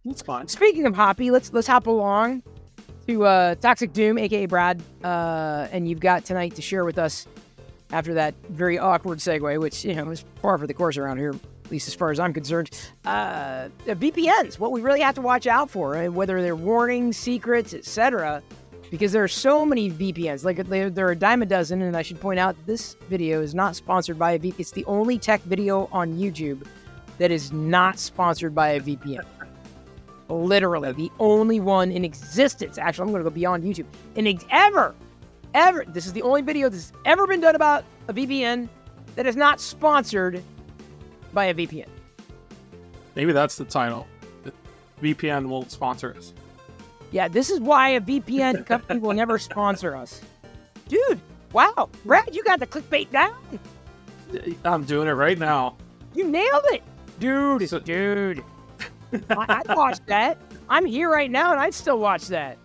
It's fine. Speaking of Hoppy, let's hop along to Toxic Doom, aka Brad, and you've got tonight to share with us after that very awkward segue, which is par for the course around here, at least as far as I'm concerned. VPNs, what we really have to watch out for, and whether they're warnings, secrets, etc. Because there are so many VPNs, like there are a dime a dozen, and I should point out this video is not sponsored by a VPN. It's the only tech video on YouTube that is not sponsored by a VPN. Literally, the only one in existence. Actually, I'm going to go beyond YouTube. Ever, this is the only video that's ever been done about a VPN that is not sponsored by a VPN. Maybe that's the title. The VPN will sponsor us. Yeah, this is why a VPN company will never sponsor us. Dude, wow. Brad, you got the clickbait down. I'm doing it right now. You nailed it. Dude. I'd watch that. I'm here right now, and I'd still watch that.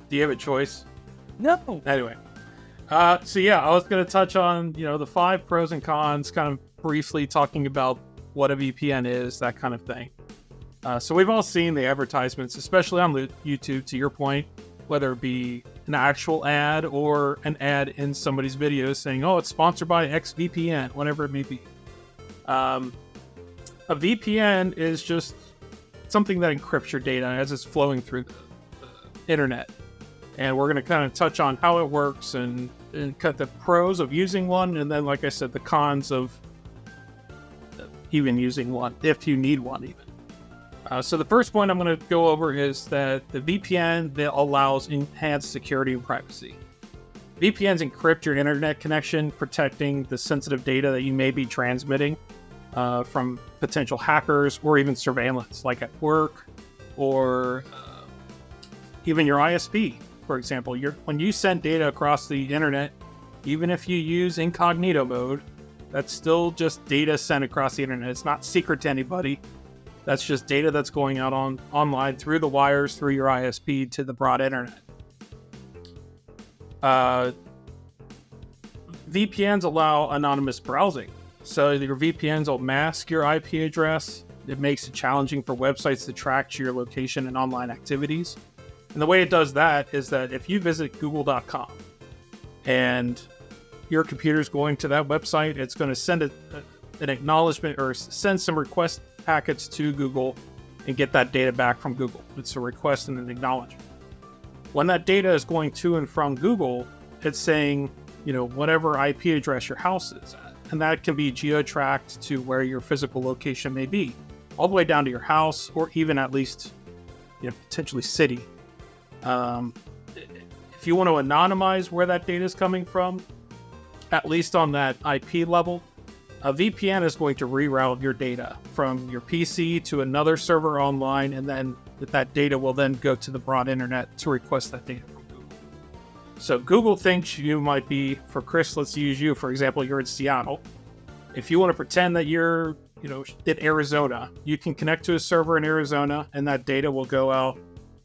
Do you have a choice? No. Anyway. So yeah, I was going to touch on, the 5 pros and cons, kind of briefly talking about what a VPN is, that kind of thing. So we've all seen the advertisements, especially on YouTube, to your point, whether it be an actual ad or an ad in somebody's video saying, oh, it's sponsored by XVPN, whatever it may be. A VPN is just something that encrypts your data as it's flowing through the internet. And we're going to kind of touch on how it works and cut the pros of using one, and then, like I said, the cons of even using one, if you need one even. So the first point I'm going to go over is that the VPN that allows enhanced security and privacy. VPNs encrypt your internet connection, protecting the sensitive data that you may be transmitting from potential hackers or even surveillance, like at work or even your ISP, for example. When you send data across the internet, even if you use incognito mode, that's still just data sent across the internet. It's not secret to anybody. That's just data that's going out online through the wires, through your ISP to the broad internet. VPNs allow anonymous browsing. So your VPNs will mask your IP address. It makes it challenging for websites to track your location and online activities. And the way it does that is that if you visit google.com and your computer's going to that website, it's going to send an acknowledgement or send some request packets to Google and get that data back from Google. It's a request and an acknowledgement. When that data is going to and from Google, it's saying, whatever IP address your house is at. And that can be geo-tracked to where your physical location may be, all the way down to your house, or even at least, potentially city. If you want to anonymize where that data is coming from, at least on that IP level, a VPN is going to reroute your data from your PC to another server online, and then that data will then go to the broad internet to request that data from Google. So Google thinks you might be, for Chris, let's use you, for example, you're in Seattle. If you want to pretend that you're, in Arizona, you can connect to a server in Arizona, and that data will go out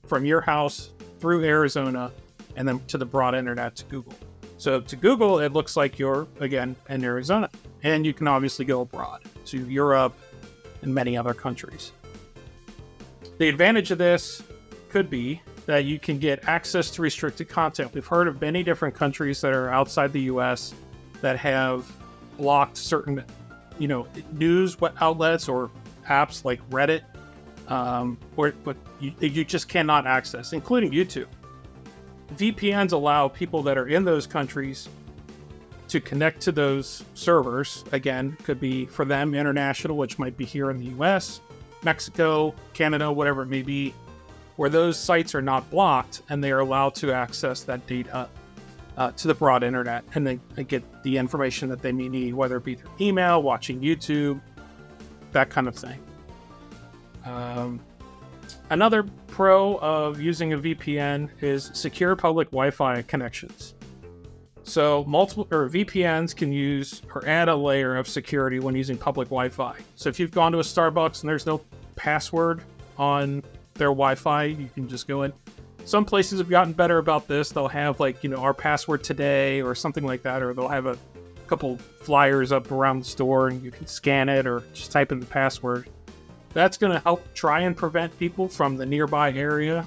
from your house through Arizona and then to the broad internet to Google. So to Google, it looks like you're, again, in Arizona. And you can obviously go abroad to Europe and many other countries. The advantage of this could be that you can get access to restricted content. We've heard of many different countries that are outside the US that have blocked certain, news outlets or apps like Reddit, but you just cannot access, including YouTube. VPNs allow people that are in those countries to connect to those servers. Again, could be for them international, which might be here in the US, Mexico, Canada, whatever it may be, where those sites are not blocked and they are allowed to access that data to the broad internet, and they get the information that they may need, whether it be through email, watching YouTube, that kind of thing. Another pro of using a VPN is secure public Wi-Fi connections. So VPNs can use or add a layer of security when using public Wi-Fi. So if you've gone to a Starbucks and there's no password on their Wi-Fi, you can just go in. Some places have gotten better about this. They'll have our password today or something like that, or they'll have a couple flyers up around the store and you can scan it or just type in the password. That's going to help try and prevent people from the nearby area.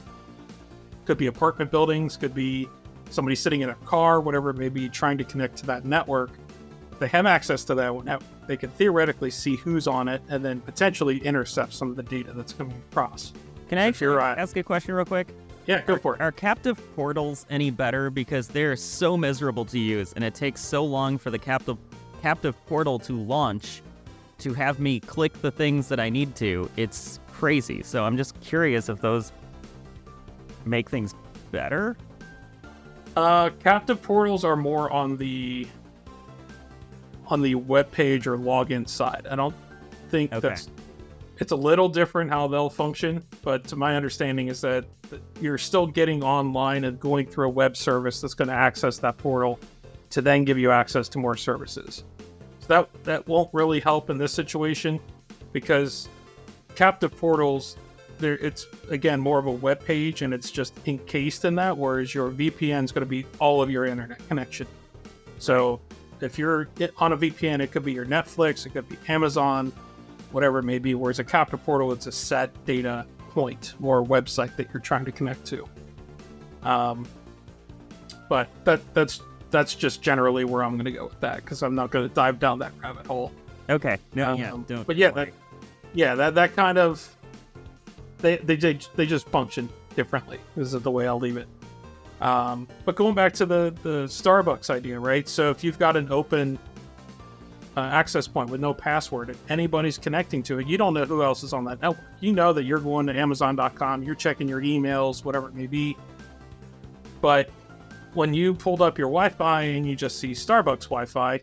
Could be apartment buildings, could be somebody sitting in a car, whatever it may be, trying to connect to that network. If they have access to that, they can theoretically see who's on it and then potentially intercept some of the data that's coming across. Can I ask a question real quick? Yeah, go for it. Are captive portals any better? Because they're so miserable to use, and it takes so long for the captive portal to launch to have me click the things that I need to. It's crazy. So I'm just curious if those make things better. Captive portals are more on the web page or login side. I don't think it's a little different how they'll function, but to my understanding is that you're still getting online and going through a web service that's going to access that portal to then give you access to more services. So that won't really help in this situation, because captive portals, it's again more of a web page and it's just encased in that, whereas your VPN is going to be all of your internet connection. So if you're on a VPN, it could be your Netflix, it could be Amazon, whatever it may be, whereas a captive portal, it's a set data point or website that you're trying to connect to. But that's just generally where I'm going to go with that, because I'm not going to dive down that rabbit hole. Okay. No, don't. But that kind of they just function differently. This is the way I'll leave it. But going back to the Starbucks idea, right? So if you've got an open access point with no password and anybody's connecting to it, you don't know who else is on that network. You know that you're going to Amazon.com, you're checking your emails, whatever it may be. But when you pulled up your Wi-Fi and you just see Starbucks Wi-Fi,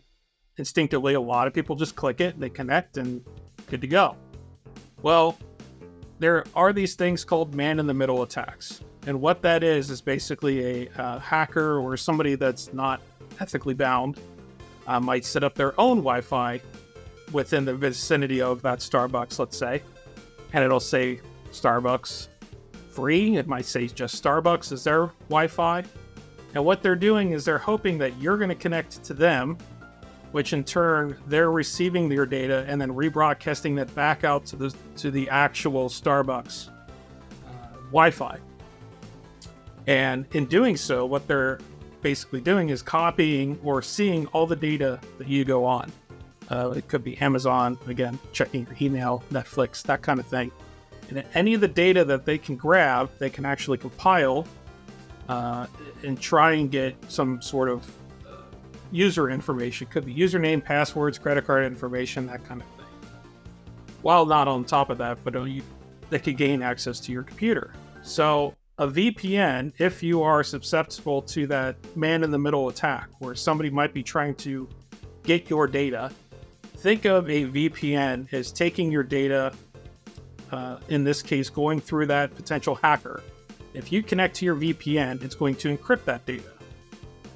instinctively a lot of people just click it, they connect, and good to go. Well, there are these things called man-in-the-middle attacks. And what that is basically a hacker or somebody that's not ethically bound might set up their own Wi-Fi within the vicinity of that Starbucks, let's say, and it'll say Starbucks free. It might say just Starbucks is their Wi-Fi. And what they're doing is they're hoping that you're going to connect to them, which in turn they're receiving your data and then rebroadcasting that back out to the actual Starbucks Wi-Fi. And in doing so, what they're basically doing is copying or seeing all the data that you go on. It could be Amazon, again, checking your email, Netflix, that kind of thing. And any of the data that they can grab, they can actually compile and try and get some sort of user information. Could be username, passwords, credit card information, that kind of thing. While not on top of that, but they could gain access to your computer. So a VPN, if you are susceptible to that man-in-the-middle attack, where somebody might be trying to get your data, think of a VPN as taking your data, in this case, going through that potential hacker. If you connect to your VPN, it's going to encrypt that data.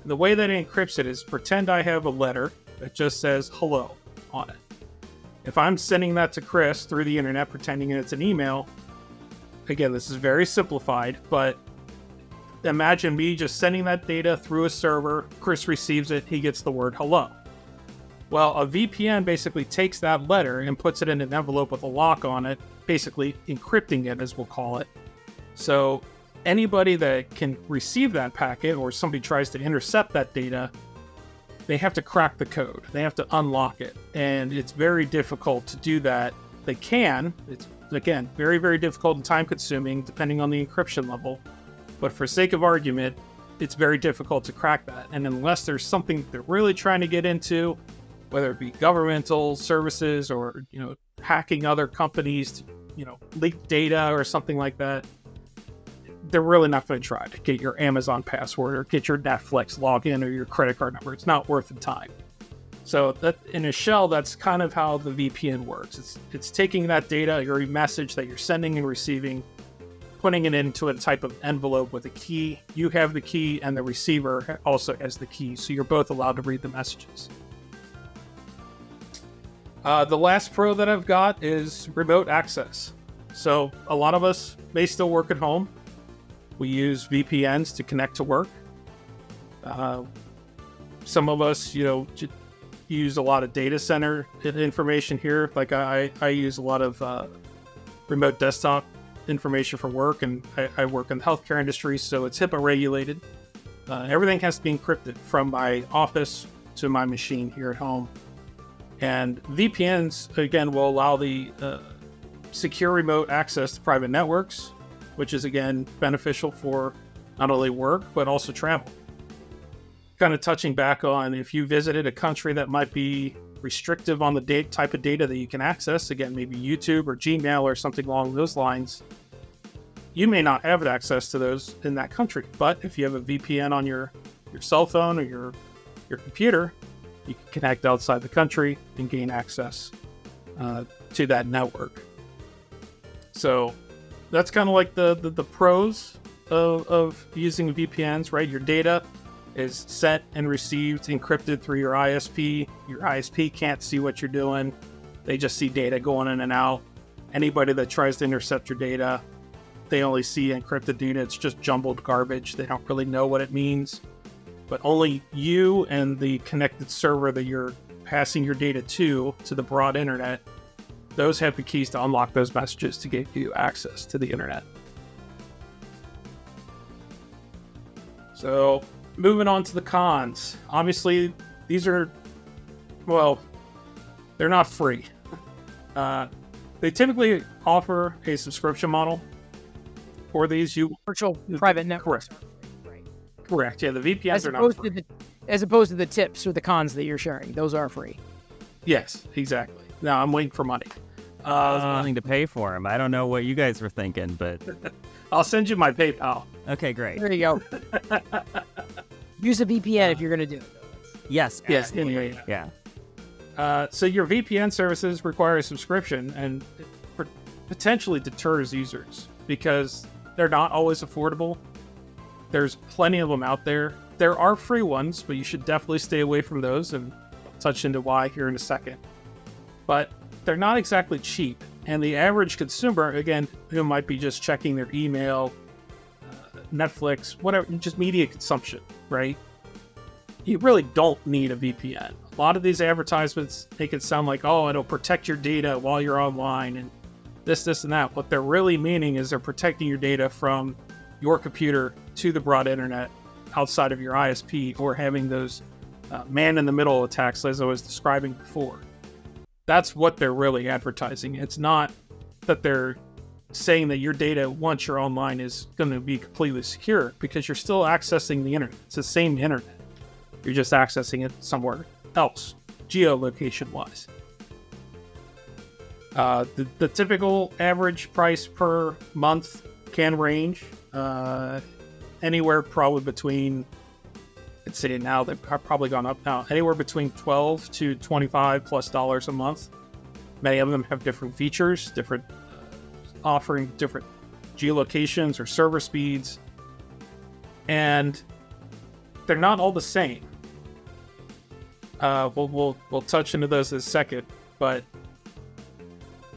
And the way that it encrypts it is, pretend I have a letter that just says hello on it. If I'm sending that to Chris through the internet, pretending it's an email, again, this is very simplified, but imagine me just sending that data through a server. Chris receives it, he gets the word hello. Well, a VPN basically takes that letter and puts it in an envelope with a lock on it, basically encrypting it, as we'll call it. So anybody that can receive that packet, or somebody tries to intercept that data, they have to crack the code. They have to unlock it. And it's very difficult to do that. They can. It's, again, very, very difficult and time consuming depending on the encryption level. But for sake of argument, it's very difficult to crack that. And unless there's something they're really trying to get into, whether it be governmental services or, hacking other companies to, leak data or something like that, they're really not going to try to get your Amazon password or get your Netflix login or your credit card number. It's not worth the time. So that, in a shell, that's kind of how the VPN works. It's taking that data, your message that you're sending and receiving, putting it into a type of envelope with a key. You have the key and the receiver also has the key, so you're both allowed to read the messages. The last pro that I've got is remote access. So a lot of us may still work at home. We use VPNs to connect to work. Some of us, use a lot of data center information here. Like I use a lot of remote desktop information for work, and I work in the healthcare industry, so it's HIPAA regulated. Everything has to be encrypted from my office to my machine here at home. And VPNs, again, will allow the secure remote access to private networks, which is, again, beneficial for not only work, but also travel. Kind of touching back on if you visited a country that might be restrictive on the type of data that you can access, again, maybe YouTube or Gmail or something along those lines, you may not have access to those in that country. But if you have a VPN on your cell phone or your computer, you can connect outside the country and gain access to that network. So that's kind of like the pros of using VPNs, right? Your data is sent and received, encrypted through your ISP. Your ISP can't see what you're doing. They just see data going in and out. Anybody that tries to intercept your data, they only see encrypted data. It's just jumbled garbage. They don't really know what it means. But only you and the connected server that you're passing your data to the broad internet, those have the keys to unlock those messages to give you access to the internet. So moving on to the cons. Obviously, these are, well, they're not free. They typically offer a subscription model for these. Virtual private networks. Correct. Correct. Yeah, the VPNs are not free. As opposed to the tips or the cons that you're sharing. Those are free. Yes, exactly. Now I'm waiting for money. I was willing to pay for them. I don't know what you guys were thinking, but I'll send you my PayPal. Okay, great. There you go. Use a VPN if you're going to do it. Yes. Yes. Yeah. So your VPN services require a subscription, and it potentially deters users because they're not always affordable. There's plenty of them out there. There are free ones, but you should definitely stay away from those, and I'll touch into why here in a second. But they're not exactly cheap, and the average consumer, again, who might be just checking their email, Netflix, whatever, just media consumption, right? You really don't need a VPN. A lot of these advertisements make it sound like, oh, it'll protect your data while you're online, and this, and that. What they're really meaning is they're protecting your data from your computer to the broad internet outside of your ISP, or having those man-in-the-middle attacks, as I was describing before. That's what they're really advertising. It's not that they're saying that your data, once you're online, is going to be completely secure, because you're still accessing the internet. It's the same internet. You're just accessing it somewhere else, geolocation-wise. The typical average price per month can range anywhere probably between, I'd say now they've probably gone up now, anywhere between $12 to $25+ a month. Many of them have different features, different offering different geolocations or server speeds, and they're not all the same. We'll touch into those in a second, but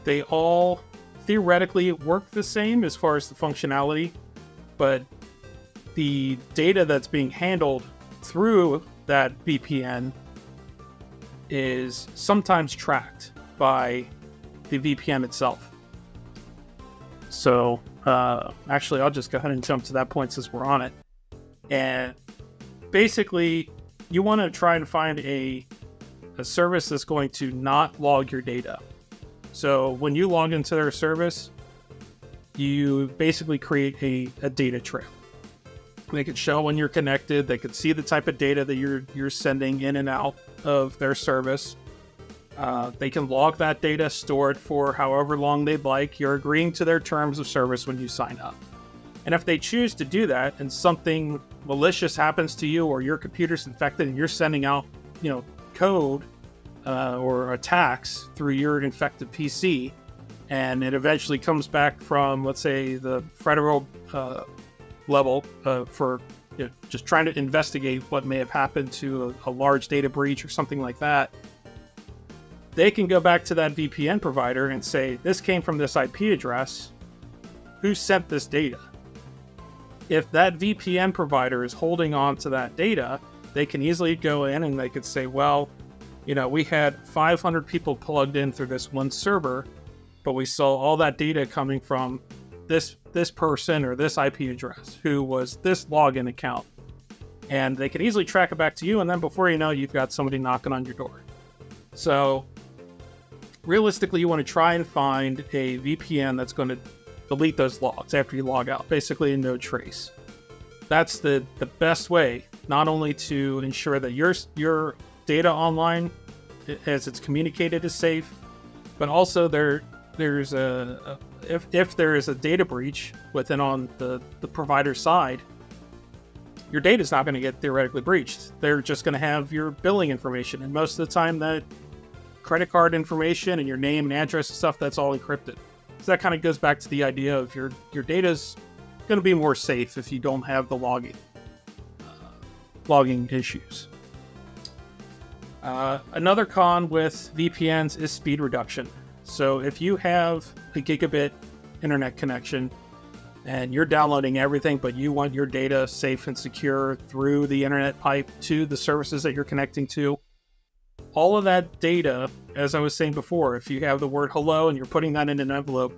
they all theoretically work the same as far as the functionality, but the data that's being handled through that VPN is sometimes tracked by the VPN itself. So actually, I'll just go ahead and jump to that point since we're on it. And basically, you want to try and find a service that's going to not log your data. So when you log into their service, you basically create a data trail. They can show when you're connected. They can see the type of data that you're sending in and out of their service. They can log that data, store it for however long they'd like. You're agreeing to their terms of service when you sign up. And if they choose to do that and something malicious happens to you, or your computer's infected and you're sending out, code or attacks through your infected PC, and it eventually comes back from, let's say, the federal level for just trying to investigate what may have happened to a large data breach or something like that, they can go back to that VPN provider and say, this came from this IP address. Who sent this data? If that VPN provider is holding on to that data, they can easily go in and they could say, well, we had 500 people plugged in through this one server, but we saw all that data coming from this person or this IP address who was this login account. And they can easily track it back to you, and then before you know, you've got somebody knocking on your door. So realistically, you want to try and find a VPN that's going to delete those logs after you log out, basically a no trace. That's the best way, not only to ensure that your data online, as it's communicated, is safe, but also if there is a data breach within on the provider side, your data is not going to get theoretically breached. They're just going to have your billing information, and most of the time that credit card information and your name and address and stuff, that's all encrypted. So that kind of goes back to the idea of your data's going to be more safe if you don't have the logging issues. Another con with VPNs is speed reduction. So if you have a gigabit internet connection and you're downloading everything, but you want your data safe and secure through the internet pipe to the services that you're connecting to, all of that data, as I was saying before, if you have the word hello and you're putting that in an envelope,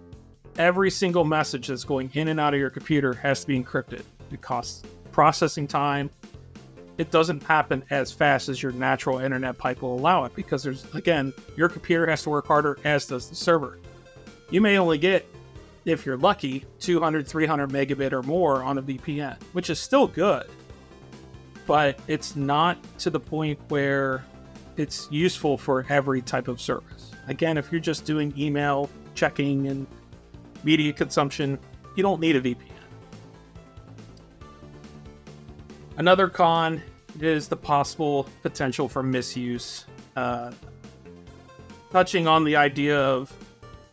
every single message that's going in and out of your computer has to be encrypted. It costs processing time. It doesn't happen as fast as your natural internet pipe will allow it, because again, your computer has to work harder, as does the server. You may only get, if you're lucky, 200, 300 megabit or more on a VPN, which is still good, but it's not to the point where it's useful for every type of service. Again, if you're just doing email checking and media consumption, you don't need a VPN. Another con is the possible potential for misuse. Touching on the idea of,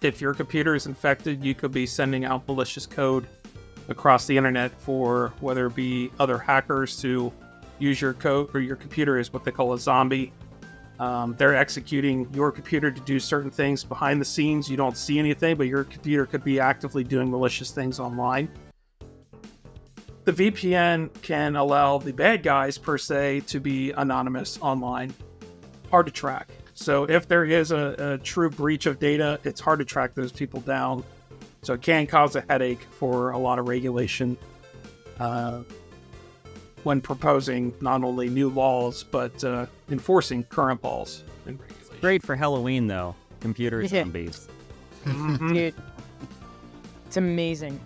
if your computer is infected, you could be sending out malicious code across the internet for whether it be other hackers to use your code, or your computer is what they call a zombie. They're executing your computer to do certain things behind the scenes. You don't see anything, but your computer could be actively doing malicious things online. The VPN can allow the bad guys, per se, to be anonymous online. Hard to track. So if there is a true breach of data, it's hard to track those people down. So it can cause a headache for a lot of regulation when proposing not only new laws, but enforcing current laws and regulations. Great for Halloween, though. Computer zombies. Dude, it's amazing.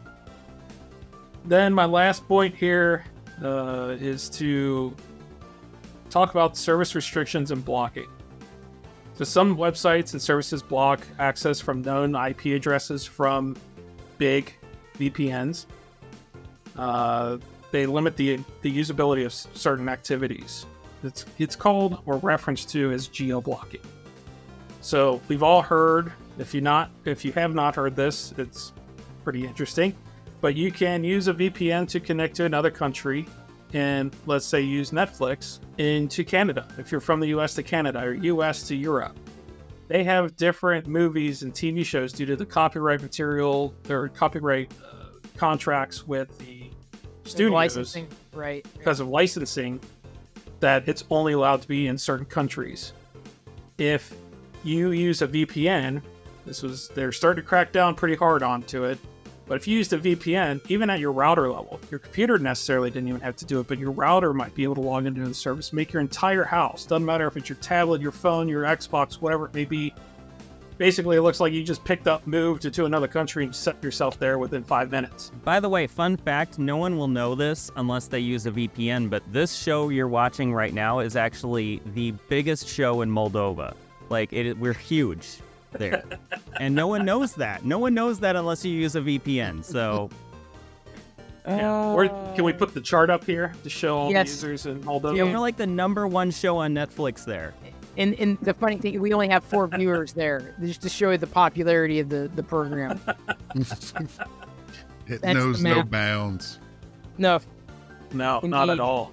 Then my last point here is to talk about service restrictions and blocking. So some websites and services block access from known IP addresses from big VPNs. They limit the usability of certain activities. It's called, or referenced to, as geo-blocking. So we've all heard, if you have not heard this, it's pretty interesting. But you can use a VPN to connect to another country, and let's say use Netflix into Canada. If you're from the US to Canada, or US to Europe, they have different movies and TV shows due to the copyright material, their copyright contracts with the studios, licensing, right? Because of licensing, that it's only allowed to be in certain countries. If you use a VPN, they're starting to crack down pretty hard onto it. But if you used a VPN, even at your router level, your computer necessarily didn't even have to do it, but your router might be able to log into the service, make your entire house. Doesn't matter if it's your tablet, your phone, your Xbox, whatever it may be. Basically, it looks like you just moved to another country and set yourself there within 5 minutes. By the way, fun fact, no one will know this unless they use a VPN, but this show you're watching right now is actually the biggest show in Moldova. Like, we're huge there. And no one knows that. No one knows that unless you use a VPN, so... Yeah. Can we put the chart up here to show all the users in Moldova? Yeah, we're like the #1 show on Netflix there. And the funny thing, we only have 4 viewers there, just to show you the popularity of the program. It knows no bounds. No, not at all.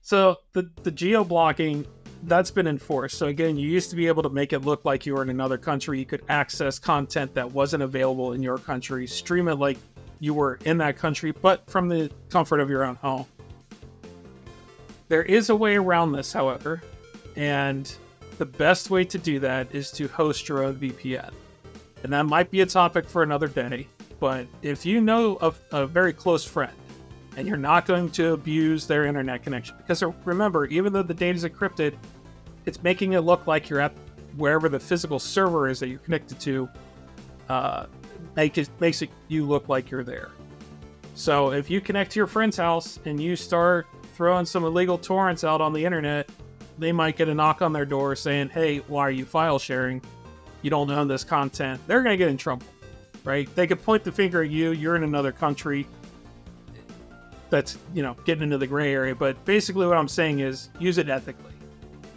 So the geo-blocking, that's been enforced. So again, you used to be able to make it look like you were in another country. You could access content that wasn't available in your country, stream it like you were in that country, but from the comfort of your own home. There is a way around this, however, and the best way to do that is to host your own VPN. And that might be a topic for another day. But if you know of a very close friend and you're not going to abuse their internet connection, because remember, even though the data is encrypted, it's making it look like you're at wherever the physical server is that you're connected to. Makes you look like you're there. So if you connect to your friend's house and you start throwing some illegal torrents out on the internet, they might get a knock on their door saying, hey, why are you file sharing? You don't own this content. They're going to get in trouble, right? They could point the finger at you. You're in another country. That's, getting into the gray area. But basically what I'm saying is use it ethically.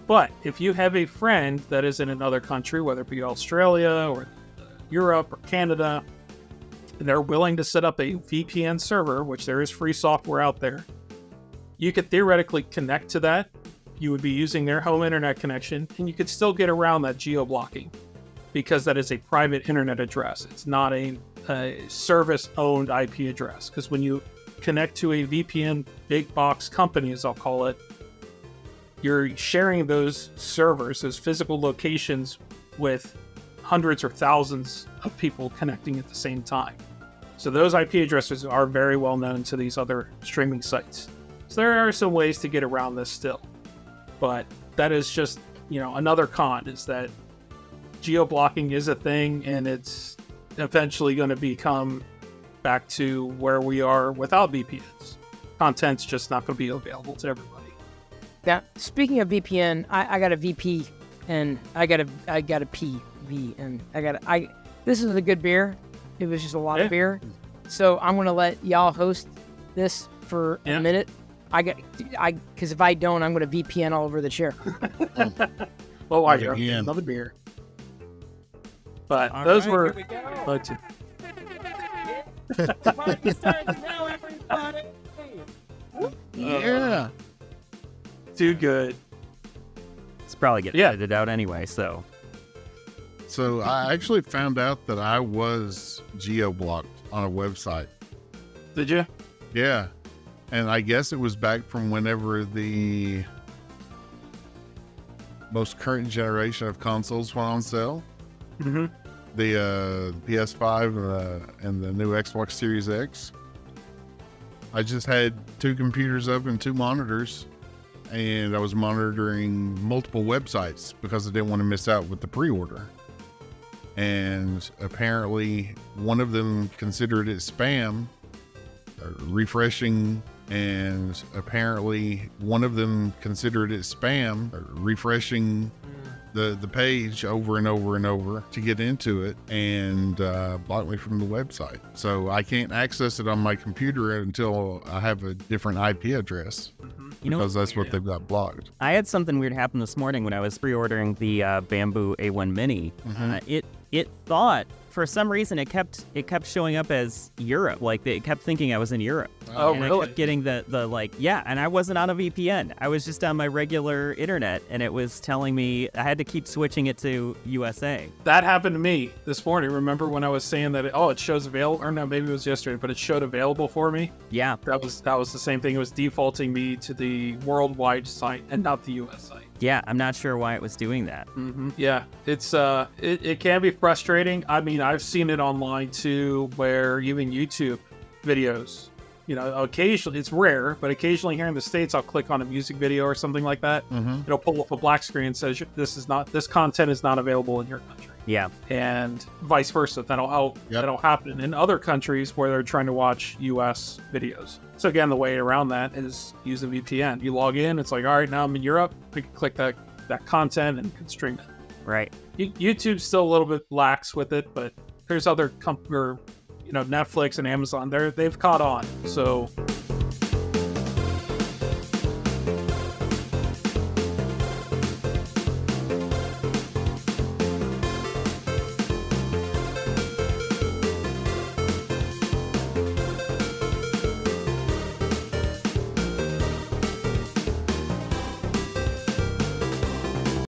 But if you have a friend that is in another country, whether it be Australia or Europe or Canada, and they're willing to set up a VPN server, which there is free software out there, you could theoretically connect to that. You would be using their home internet connection, and you could still get around that geo-blocking because that is a private internet address. It's not a service-owned IP address. Because when you connect to a VPN big box company, as I'll call it, you're sharing those servers, those physical locations, with hundreds or thousands of people connecting at the same time. So those IP addresses are very well known to these other streaming sites. So there are some ways to get around this still. But that is just, another con, is that geo-blocking is a thing, and it's eventually going to become back to where we are without VPNs. Content's just not going to be available to everybody. Now, speaking of VPN, I got a VP and I got a PV, and this is a good beer. It was just a lot of beer. So I'm going to let y'all host this for a minute. Because if I don't, I'm going to VPN all over the chair. Well, why you another beer? But all those were. Yeah. Too good. It's probably getting edited out anyway, so. So I actually found out that I was geo-blocked on a website. Did you? Yeah. And I guess it was back from whenever the most current generation of consoles went on sale. Mm-hmm. The PS5 and the new Xbox Series X. I just had 2 computers up and 2 monitors, and I was monitoring multiple websites because I didn't want to miss out with the pre-order. And apparently one of them considered it spam, refreshing, and apparently one of them considered it spam, refreshing the page over and over and over to get into it, and blocked me from the website. So I can't access it on my computer until I have a different IP address, because that's what they've got blocked. I had something weird happen this morning when I was pre-ordering the Bamboo A1 Mini. It thought, for some reason, it kept showing up as Europe. Like, it kept thinking I was in Europe. Oh, and really? I kept getting and I wasn't on a VPN. I was just on my regular internet, and it was telling me I had to keep switching it to USA. That happened to me this morning. Remember when I was saying that, it shows available, or no, maybe it was yesterday, but it showed available for me? Yeah. That was the same thing. It was defaulting me to the worldwide site and not the US site. Yeah, I'm not sure why it was doing that. Mm-hmm. Yeah, it's it can be frustrating. I mean, I've seen it online too, where even YouTube videos, occasionally, it's rare, but occasionally here in the States, I'll click on a music video or something like that. Mm-hmm. It'll pull up a black screen and says this content is not available in your country. Yeah, and vice versa. That'll happen in other countries where they're trying to watch US videos. So again, the way around that is use a VPN. You log in, it's like, all right, now I'm in Europe. We can click that content and can stream it. Right. YouTube's still a little bit lax with it, but there's other Netflix and Amazon. They've caught on. So